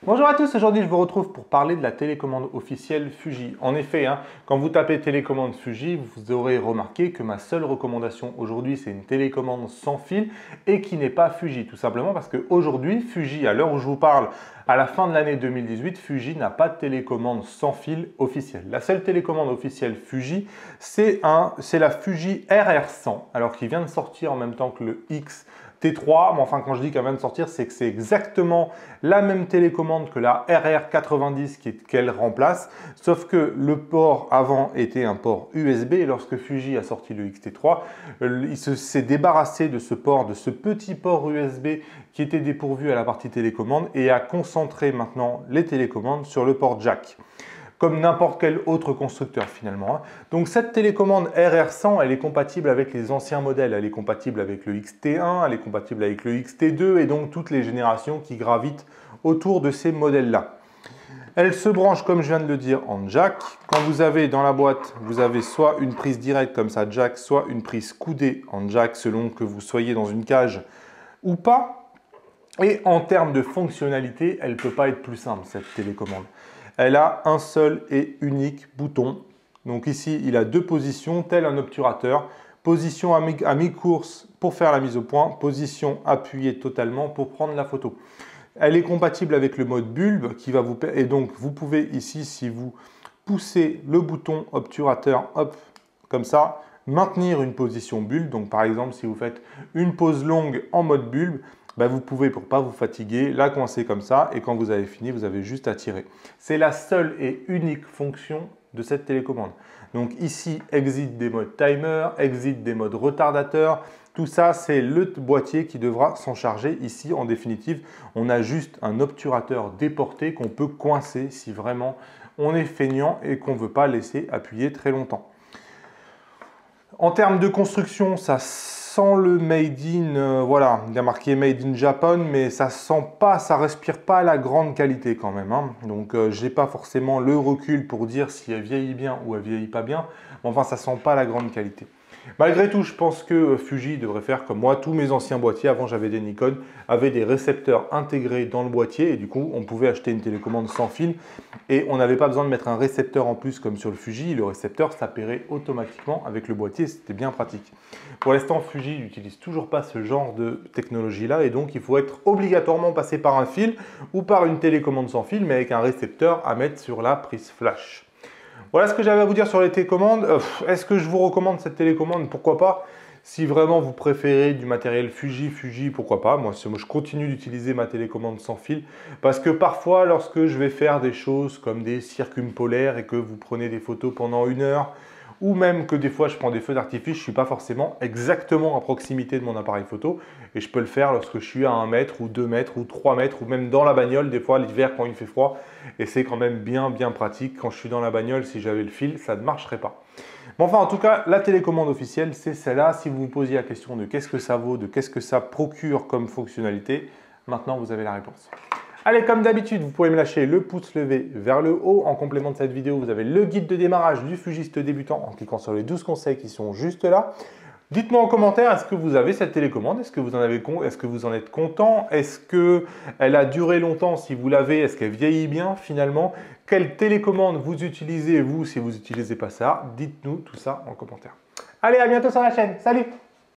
Bonjour à tous, aujourd'hui je vous retrouve pour parler de la télécommande officielle Fuji. En effet, quand vous tapez télécommande Fuji, vous aurez remarqué que ma seule recommandation aujourd'hui c'est une télécommande sans fil et qui n'est pas Fuji. Tout simplement parce qu'aujourd'hui, Fuji, à l'heure où je vous parle, à la fin de l'année 2018, Fuji n'a pas de télécommande sans fil officielle. La seule télécommande officielle Fuji, c'est la Fuji RR100, alors qui vient de sortir en même temps que le X-T3, mais enfin quand je dis qu'elle vient de sortir, c'est que c'est exactement la même télécommande que la RR90 qu'elle remplace, sauf que le port avant était un port USB et lorsque Fuji a sorti le X-T3, il s'est débarrassé de ce port, de ce petit port USB qui était dépourvu à la partie télécommande et a concentré maintenant les télécommandes sur le port jack, comme n'importe quel autre constructeur finalement. Donc cette télécommande RR100, elle est compatible avec les anciens modèles, elle est compatible avec le XT1, elle est compatible avec le XT2 et donc toutes les générations qui gravitent autour de ces modèles-là. Elle se branche, comme je viens de le dire, en jack. Quand vous avez dans la boîte, vous avez soit une prise directe comme ça, jack, soit une prise coudée en jack, selon que vous soyez dans une cage ou pas. Et en termes de fonctionnalité, elle ne peut pas être plus simple, cette télécommande. Elle a un seul et unique bouton. Donc ici, il a deux positions, tel un obturateur. Position à mi-course pour faire la mise au point, position appuyée totalement pour prendre la photo. Elle est compatible avec le mode bulbe qui va vous et donc vous pouvez ici, si vous poussez le bouton obturateur, hop, comme ça, maintenir une position bulbe. Donc par exemple, si vous faites une pause longue en mode bulbe, vous pouvez, pour ne pas vous fatiguer, la coincer comme ça et quand vous avez fini, vous avez juste à tirer. C'est la seule et unique fonction de cette télécommande. Donc ici, exit des modes timer, exit des modes retardateur. Tout ça, c'est le boîtier qui devra s'en charger. Ici, en définitive, on a juste un obturateur déporté qu'on peut coincer si vraiment on est feignant et qu'on ne veut pas laisser appuyer très longtemps. En termes de construction, ça sent le made in, voilà, il y a marqué made in Japan, mais ça sent pas, ça respire pas la grande qualité quand même. Donc, j'ai pas forcément le recul pour dire si elle vieillit bien ou elle vieillit pas bien, mais enfin, ça sent pas la grande qualité. Malgré tout, je pense que Fuji devrait faire comme moi. Tous mes anciens boîtiers, avant j'avais des Nikon, avaient des récepteurs intégrés dans le boîtier et du coup, on pouvait acheter une télécommande sans fil et on n'avait pas besoin de mettre un récepteur en plus comme sur le Fuji. Le récepteur s'appairait automatiquement avec le boîtier, c'était bien pratique. Pour l'instant, Fuji n'utilise toujours pas ce genre de technologie-là et donc il faut être obligatoirement passé par un fil ou par une télécommande sans fil mais avec un récepteur à mettre sur la prise flash. Voilà ce que j'avais à vous dire sur les télécommandes. Est-ce que je vous recommande cette télécommande? Pourquoi pas? Si vraiment vous préférez du matériel Fuji, pourquoi pas? Moi, je continue d'utiliser ma télécommande sans fil parce que parfois, lorsque je vais faire des choses comme des circumpolaires et que vous prenez des photos pendant 1 heure, ou même que des fois je prends des feux d'artifice, je ne suis pas forcément exactement à proximité de mon appareil photo et je peux le faire lorsque je suis à 1 mètre ou 2 mètres ou 3 mètres ou même dans la bagnole des fois l'hiver quand il fait froid et c'est quand même bien pratique. Quand je suis dans la bagnole, si j'avais le fil, ça ne marcherait pas. Mais enfin, en tout cas, la télécommande officielle, c'est celle-là. Si vous vous posiez la question de qu'est-ce que ça vaut, de qu'est-ce que ça procure comme fonctionnalité, maintenant vous avez la réponse. Allez, comme d'habitude, vous pouvez me lâcher le pouce levé vers le haut. En complément de cette vidéo, vous avez le guide de démarrage du fugiste débutant en cliquant sur les 12 conseils qui sont juste là. Dites-moi en commentaire, est-ce que vous avez cette télécommande? Est-ce que vous en êtes content? Est-ce qu'elle a duré longtemps si vous l'avez? Est-ce qu'elle vieillit bien finalement? Quelle télécommande vous utilisez vous si vous n'utilisez pas ça? Dites-nous tout ça en commentaire. Allez, à bientôt sur la chaîne. Salut!